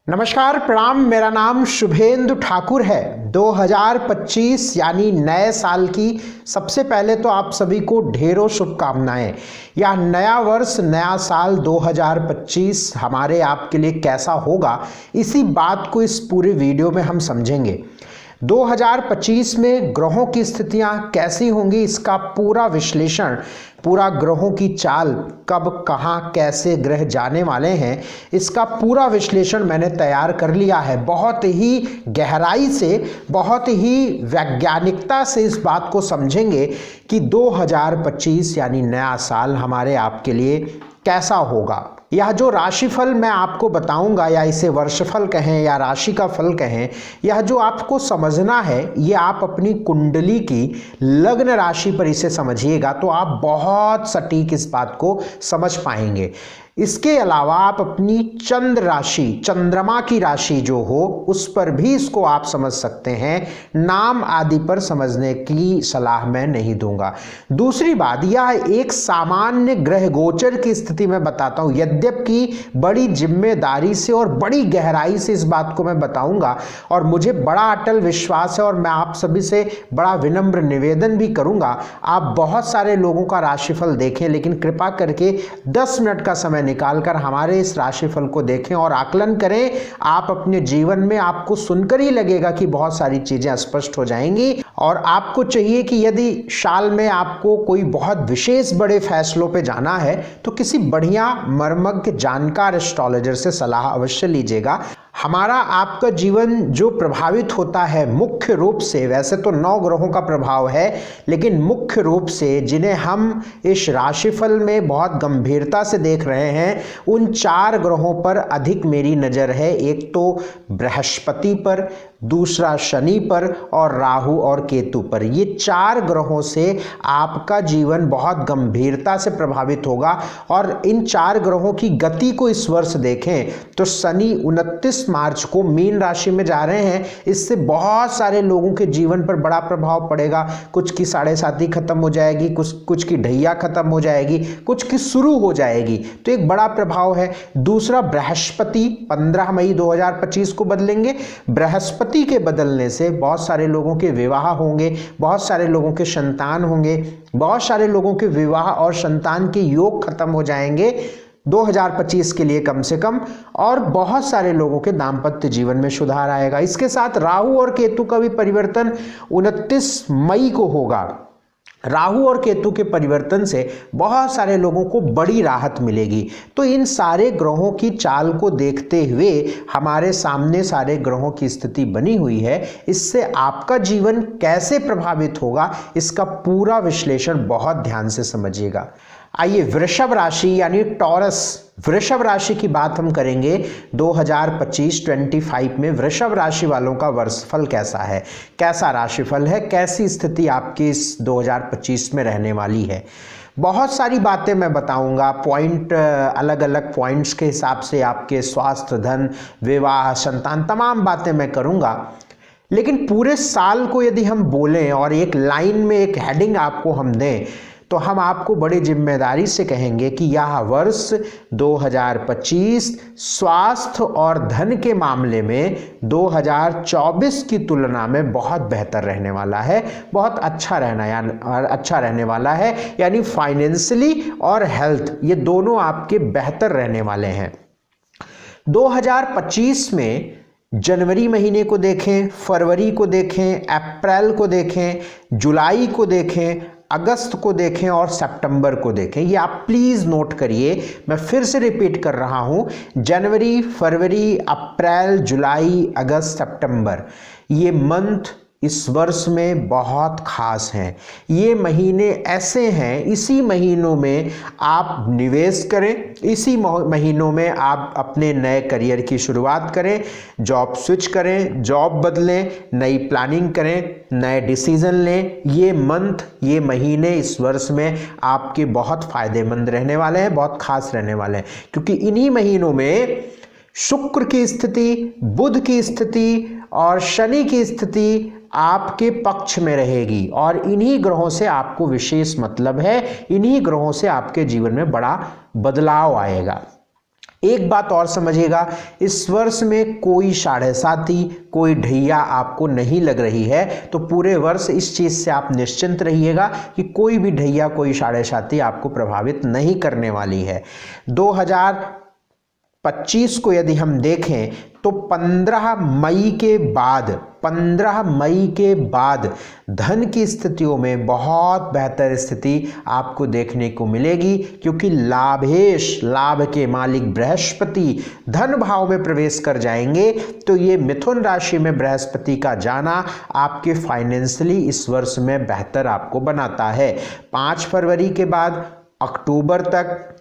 नमस्कार, प्रणाम। मेरा नाम शुभेंदु ठाकुर है। 2025 यानी नए साल की सबसे पहले तो आप सभी को ढेरों शुभकामनाएं। यह नया वर्ष, नया साल 2025 हमारे आपके लिए कैसा होगा, इसी बात को इस पूरे वीडियो में हम समझेंगे। 2025 में ग्रहों की स्थितियां कैसी होंगी, इसका पूरा विश्लेषण, पूरा ग्रहों की चाल, कब कहां कैसे ग्रह जाने वाले हैं, इसका पूरा विश्लेषण मैंने तैयार कर लिया है। बहुत ही गहराई से, बहुत ही वैज्ञानिकता से इस बात को समझेंगे कि 2025 यानी नया साल हमारे आपके लिए कैसा होगा। यह जो राशिफल मैं आपको बताऊंगा, या इसे वर्षफल कहें या राशि का फल कहें, यह जो आपको समझना है, ये आप अपनी कुंडली की लग्न राशि पर इसे समझिएगा तो आप बहुत सटीक इस बात को समझ पाएंगे। इसके अलावा आप अपनी चंद्र राशि, चंद्रमा की राशि जो हो, उस पर भी इसको आप समझ सकते हैं। नाम आदि पर समझने की सलाह मैं नहीं दूंगा। दूसरी बात, यह एक सामान्य ग्रह गोचर की स्थिति में बताता हूं, यद्यपि बड़ी जिम्मेदारी से और बड़ी गहराई से इस बात को मैं बताऊंगा, और मुझे बड़ा अटल विश्वास है और मैं आप सभी से बड़ा विनम्र निवेदन भी करूंगा। आप बहुत सारे लोगों का राशिफल देखें, लेकिन कृपा करके 10 मिनट का समय निकालकर हमारे इस राशिफल को देखें और आकलन करें। आप अपने जीवन में, आपको सुनकर ही लगेगा कि बहुत सारी चीजें स्पष्ट हो जाएंगी। और आपको चाहिए कि यदि साल में आपको कोई बहुत विशेष बड़े फैसलों पे जाना है तो किसी बढ़िया मर्मज्ञ जानकार एस्ट्रोलॉजर से सलाह अवश्य लीजिएगा। हमारा आपका जीवन जो प्रभावित होता है मुख्य रूप से, वैसे तो 9 ग्रहों का प्रभाव है, लेकिन मुख्य रूप से जिन्हें हम इस राशिफल में बहुत गंभीरता से देख रहे हैं, उन 4 ग्रहों पर अधिक मेरी नज़र है। एक तो बृहस्पति पर, दूसरा शनि पर और राहु और केतु पर। ये 4 ग्रहों से आपका जीवन बहुत गंभीरता से प्रभावित होगा। और इन 4 ग्रहों की गति को इस वर्ष देखें तो शनि 29 मार्च को मीन राशि में जा रहे हैं। इससे बहुत सारे लोगों के जीवन पर बड़ा प्रभाव पड़ेगा। कुछ की 7.5 खत्म हो जाएगी, कुछ की ढैया खत्म हो जाएगी, कुछ की शुरू हो जाएगी, तो एक बड़ा प्रभाव है। दूसरा, बृहस्पति 15 मई 2025 को बदलेंगे। बृहस्पति के बदलने से बहुत सारे लोगों के विवाह होंगे, बहुत सारे लोगों के संतान होंगे, बहुत सारे लोगों के विवाह और संतान के योग खत्म हो जाएंगे 2025 के लिए कम से कम, और बहुत सारे लोगों के दाम्पत्य जीवन में सुधार आएगा। इसके साथ राहु और केतु का भी परिवर्तन 29 मई को होगा। राहु और केतु के परिवर्तन से बहुत सारे लोगों को बड़ी राहत मिलेगी। तो इन सारे ग्रहों की चाल को देखते हुए हमारे सामने सारे ग्रहों की स्थिति बनी हुई है। इससे आपका जीवन कैसे प्रभावित होगा, इसका पूरा विश्लेषण बहुत ध्यान से समझिएगा। आइए वृषभ राशि यानी टॉरस, वृषभ राशि की बात हम करेंगे। 2025 में वृषभ राशि वालों का वर्षफल कैसा है, कैसा राशिफल है, कैसी स्थिति आपकी इस 2025 में रहने वाली है। बहुत सारी बातें मैं बताऊंगा, पॉइंट, अलग अलग पॉइंट्स के हिसाब से आपके स्वास्थ्य, धन, विवाह, संतान, तमाम बातें मैं करूंगा। लेकिन पूरे साल को यदि हम बोलें और एक लाइन में एक हेडिंग आपको हम दें, तो हम आपको बड़ी जिम्मेदारी से कहेंगे कि यह वर्ष 2025 स्वास्थ्य और धन के मामले में 2024 की तुलना में बहुत बेहतर रहने वाला है, बहुत अच्छा रहने वाला है। यानी फाइनेंशियली और हेल्थ, ये दोनों आपके बेहतर रहने वाले हैं। 2025 में जनवरी महीने को देखें, फरवरी को देखें, अप्रैल को देखें, जुलाई को देखें, अगस्त को देखें और सितंबर को देखें। ये आप प्लीज़ नोट करिए, मैं फिर से रिपीट कर रहा हूँ। जनवरी, फरवरी, अप्रैल, जुलाई, अगस्त, सितंबर, ये मंथ इस वर्ष में बहुत खास हैं। ये महीने ऐसे हैं, इसी महीनों में आप निवेश करें, इसी महीनों में आप अपने नए करियर की शुरुआत करें, जॉब स्विच करें, जॉब बदलें, नई प्लानिंग करें, नए डिसीजन लें। ये मंथ, ये महीने इस वर्ष में आपके बहुत फायदेमंद रहने वाले हैं, बहुत खास रहने वाले हैं, क्योंकि इन्हीं महीनों में शुक्र की स्थिति, बुध की स्थिति और शनि की स्थिति आपके पक्ष में रहेगी। और इन्हीं ग्रहों से आपको विशेष मतलब है, इन्हीं ग्रहों से आपके जीवन में बड़ा बदलाव आएगा। एक बात और समझिएगा, इस वर्ष में कोई साढ़े साती, कोई ढैया आपको नहीं लग रही है, तो पूरे वर्ष इस चीज़ से आप निश्चिंत रहिएगा कि कोई भी ढैया, कोई साढ़े साती आपको प्रभावित नहीं करने वाली है। 2025 को यदि हम देखें तो 15 मई के बाद धन की स्थितियों में बहुत बेहतर स्थिति आपको देखने को मिलेगी, क्योंकि लाभेश, लाभ के मालिक बृहस्पति धन भाव में प्रवेश कर जाएंगे। तो ये मिथुन राशि में बृहस्पति का जाना आपके फाइनेंशियली इस वर्ष में बेहतर आपको बनाता है। 5 फरवरी के बाद अक्टूबर तक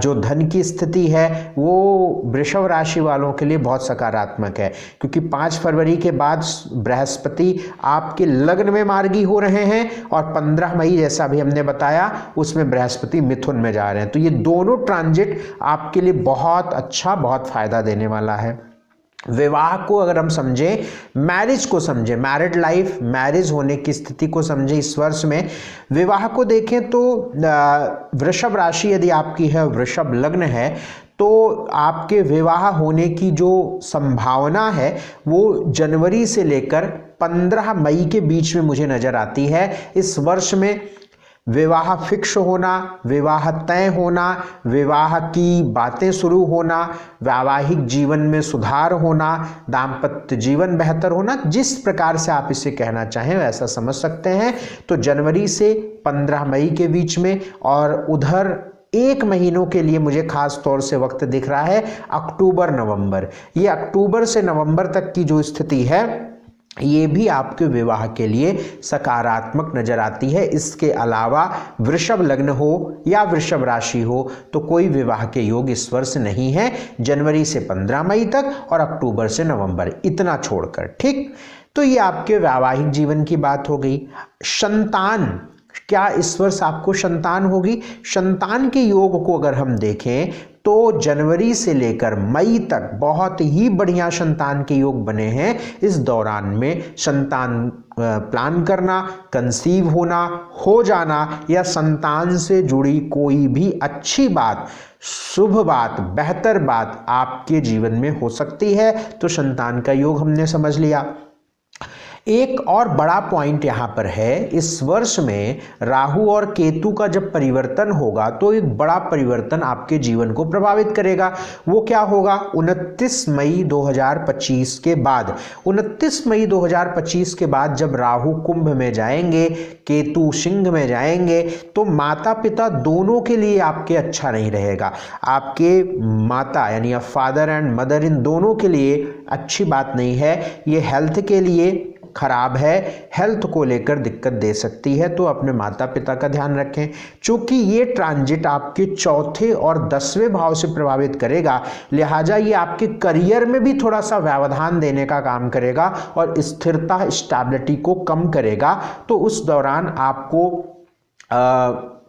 जो धन की स्थिति है वो वृषभ राशि वालों के लिए बहुत सकारात्मक है, क्योंकि 5 फरवरी के बाद बृहस्पति आपके लग्न में मार्गी हो रहे हैं और 15 मई जैसा भी हमने बताया उसमें बृहस्पति मिथुन में जा रहे हैं। तो ये दोनों ट्रांजिट आपके लिए बहुत अच्छा, बहुत फायदा देने वाला है। विवाह को अगर हम समझें, मैरिज को समझें, मैरिड लाइफ, मैरिज होने की स्थिति को समझें, इस वर्ष में विवाह को देखें तो वृषभ राशि यदि आपकी है, वृषभ लग्न है, तो आपके विवाह होने की जो संभावना है वो जनवरी से लेकर 15 मई के बीच में मुझे नज़र आती है। इस वर्ष में विवाह फिक्स होना, विवाह तय होना, विवाह की बातें शुरू होना, वैवाहिक जीवन में सुधार होना, दाम्पत्य जीवन बेहतर होना, जिस प्रकार से आप इसे कहना चाहें वैसा समझ सकते हैं। तो जनवरी से 15 मई के बीच में, और उधर 1 महीनों के लिए मुझे खास तौर से वक्त दिख रहा है अक्टूबर नवंबर। ये अक्टूबर से नवंबर तक की जो स्थिति है ये भी आपके विवाह के लिए सकारात्मक नजर आती है। इसके अलावा वृषभ लग्न हो या वृषभ राशि हो तो कोई विवाह के योग इस वर्ष नहीं है, जनवरी से 15 मई तक और अक्टूबर से नवंबर, इतना छोड़कर। ठीक, तो ये आपके वैवाहिक जीवन की बात हो गई। संतान, क्या इस वर्ष आपको संतान होगी? संतान के योग को अगर हम देखें तो जनवरी से लेकर मई तक बहुत ही बढ़िया संतान के योग बने हैं। इस दौरान में संतान प्लान करना, कंसीव होना, हो जाना या संतान से जुड़ी कोई भी अच्छी बात, शुभ बात, बेहतर बात आपके जीवन में हो सकती है। तो संतान का योग हमने समझ लिया। एक और बड़ा पॉइंट यहाँ पर है, इस वर्ष में राहु और केतु का जब परिवर्तन होगा तो एक बड़ा परिवर्तन आपके जीवन को प्रभावित करेगा। वो क्या होगा? 29 मई 2025 के बाद, 29 मई 2025 के बाद जब राहु कुंभ में जाएंगे, केतु सिंह में जाएंगे, तो माता पिता दोनों के लिए आपके अच्छा नहीं रहेगा। आपके माता यानी फादर एंड मदर, इन दोनों के लिए अच्छी बात नहीं है। ये हेल्थ के लिए खराब है, हेल्थ को लेकर दिक्कत दे सकती है, तो अपने माता पिता का ध्यान रखें। चूंकि ये ट्रांजिट आपके 4थे और 10वें भाव से प्रभावित करेगा, लिहाजा ये आपके करियर में भी थोड़ा सा व्यवधान देने का काम करेगा और स्थिरता, स्टेबिलिटी को कम करेगा। तो उस दौरान आपको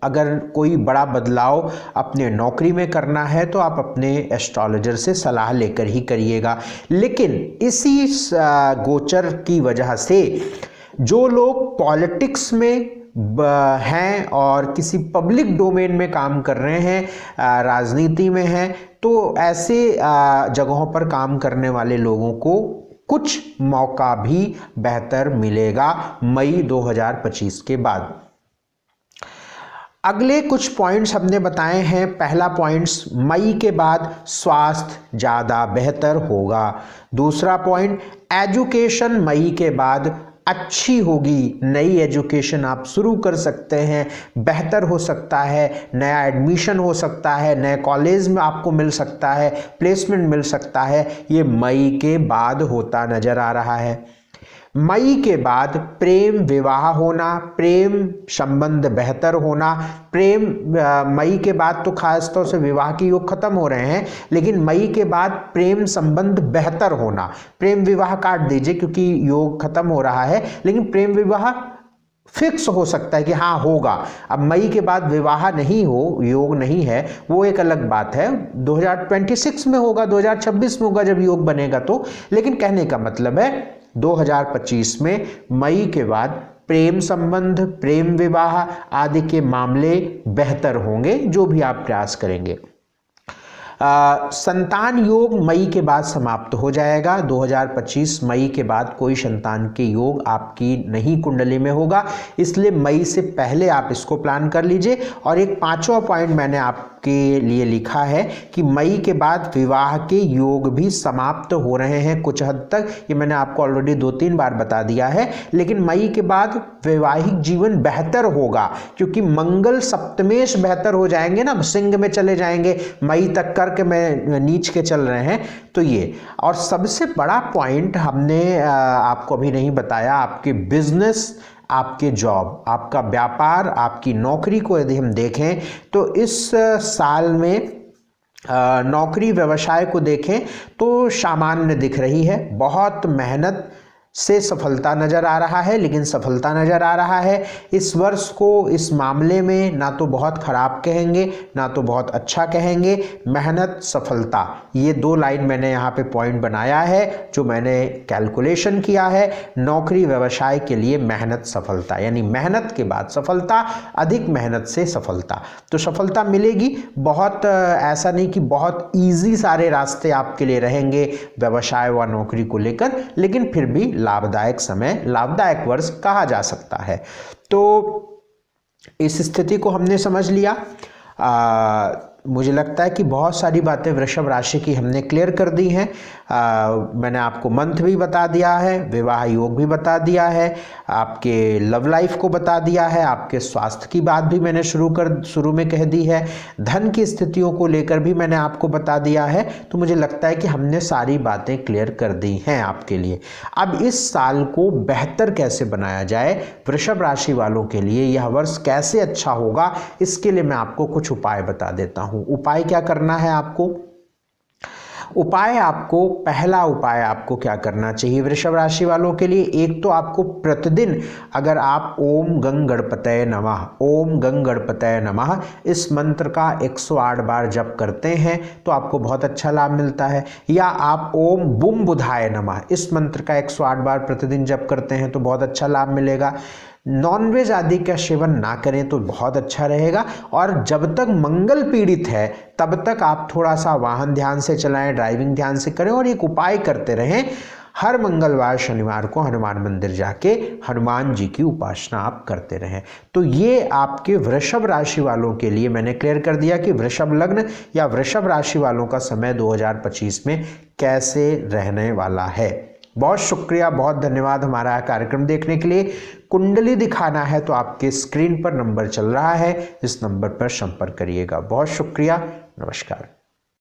अगर कोई बड़ा बदलाव अपने नौकरी में करना है तो आप अपने एस्ट्रोलॉजर से सलाह लेकर ही करिएगा। लेकिन इसी गोचर की वजह से जो लोग पॉलिटिक्स में हैं और किसी पब्लिक डोमेन में काम कर रहे हैं, राजनीति में हैं, तो ऐसे जगहों पर काम करने वाले लोगों को कुछ मौका भी बेहतर मिलेगा मई 2025 के बाद। अगले कुछ पॉइंट्स हमने बताए हैं। पहला पॉइंट्स, मई के बाद स्वास्थ्य ज़्यादा बेहतर होगा। दूसरा पॉइंट, एजुकेशन मई के बाद अच्छी होगी, नई एजुकेशन आप शुरू कर सकते हैं, बेहतर हो सकता है, नया एडमिशन हो सकता है, नए कॉलेज में आपको मिल सकता है, प्लेसमेंट मिल सकता है। ये मई के बाद होता नज़र आ रहा है। मई के बाद प्रेम विवाह होना, प्रेम संबंध बेहतर होना, प्रेम मई के बाद तो खास तौर से विवाह के योग खत्म हो रहे हैं, लेकिन मई के बाद प्रेम संबंध बेहतर होना, प्रेम विवाह काट दीजिए क्योंकि योग खत्म हो रहा है, लेकिन प्रेम विवाह फिक्स हो सकता है कि हाँ होगा। अब मई के बाद विवाह नहीं हो, योग नहीं है, वो एक अलग बात है। 2026 में होगा, 2026 में होगा जब योग बनेगा तो। लेकिन कहने का मतलब है 2025 में मई के बाद प्रेम संबंध, प्रेम विवाह आदि के मामले बेहतर होंगे, जो भी आप प्रयास करेंगे। संतान योग मई के बाद समाप्त हो जाएगा। 2025 मई के बाद कोई संतान के योग आपकी नहीं कुंडली में होगा, इसलिए मई से पहले आप इसको प्लान कर लीजिए। और एक 5वां पॉइंट मैंने आपके लिए लिखा है कि मई के बाद विवाह के योग भी समाप्त हो रहे हैं कुछ हद तक। ये मैंने आपको ऑलरेडी 2-3 बार बता दिया है, लेकिन मई के बाद वैवाहिक जीवन बेहतर होगा, क्योंकि मंगल सप्तमेश बेहतर हो जाएंगे ना, सिंह में चले जाएंगे मई तक करके मैं नीच के चल रहे हैं। तो ये, और सबसे बड़ा पॉइंट हमने आपको अभी नहीं बताया, आपके बिजनेस, आपके जॉब, आपका व्यापार, आपकी नौकरी को यदि हम देखें तो इस साल में नौकरी व्यवसाय को देखें तो सामान्य दिख रही है। बहुत मेहनत से सफलता नज़र आ रहा है, लेकिन सफलता नज़र आ रहा है। इस वर्ष को इस मामले में ना तो बहुत ख़राब कहेंगे ना तो बहुत अच्छा कहेंगे। मेहनत सफलता, ये 2 लाइन मैंने यहाँ पे पॉइंट बनाया है जो मैंने कैलकुलेशन किया है। नौकरी व्यवसाय के लिए मेहनत सफलता, यानी मेहनत के बाद सफलता, अधिक मेहनत से सफलता, तो सफलता मिलेगी। बहुत ऐसा नहीं कि बहुत ईजी सारे रास्ते आपके लिए रहेंगे व्यवसाय व नौकरी को लेकर, लेकिन फिर भी लाभदायक समय, लाभदायक वर्ष कहा जा सकता है। तो इस स्थिति को हमने समझ लिया। मुझे लगता है कि बहुत सारी बातें वृषभ राशि की हमने क्लियर कर दी हैं। मैंने आपको मंथ भी बता दिया है, विवाह योग भी बता दिया है, आपके लव लाइफ को बता दिया है, आपके स्वास्थ्य की बात भी मैंने शुरू में कह दी है, धन की स्थितियों को लेकर भी मैंने आपको बता दिया है। तो मुझे लगता है कि हमने सारी बातें क्लियर कर दी हैं आपके लिए। अब इस साल को बेहतर कैसे बनाया जाए वृषभ राशि वालों के लिए, यह वर्ष कैसे अच्छा होगा, इसके लिए मैं आपको कुछ उपाय बता देता हूँ। उपाय क्या करना है आपको? पहला उपाय आपको क्या करना चाहिए वृषभ राशि वालों के लिए? एक तो आपको प्रतिदिन अगर आप ओम गंग गणपतये नमः, ओम गंग गणपतये नमः इस मंत्र का 108 बार जप करते हैं तो आपको बहुत अच्छा लाभ मिलता है। या आप ओम बुम बुधाय नमः इस मंत्र का 108 बार प्रतिदिन जप करते हैं तो बहुत अच्छा लाभ मिलेगा। नॉनवेज आदि का सेवन ना करें तो बहुत अच्छा रहेगा। और जब तक मंगल पीड़ित है तब तक आप थोड़ा सा वाहन ध्यान से चलाएं, ड्राइविंग ध्यान से करें। और एक उपाय करते रहें, हर मंगलवार शनिवार को हनुमान मंदिर जाके हनुमान जी की उपासना आप करते रहें। तो ये आपके वृषभ राशि वालों के लिए मैंने क्लियर कर दिया कि वृषभ लग्न या वृषभ राशि वालों का समय 2025 में कैसे रहने वाला है। बहुत शुक्रिया, बहुत धन्यवाद हमारा कार्यक्रम देखने के लिए। कुंडली दिखाना है तो आपके स्क्रीन पर नंबर चल रहा है, इस नंबर पर संपर्क करिएगा। बहुत शुक्रिया, नमस्कार।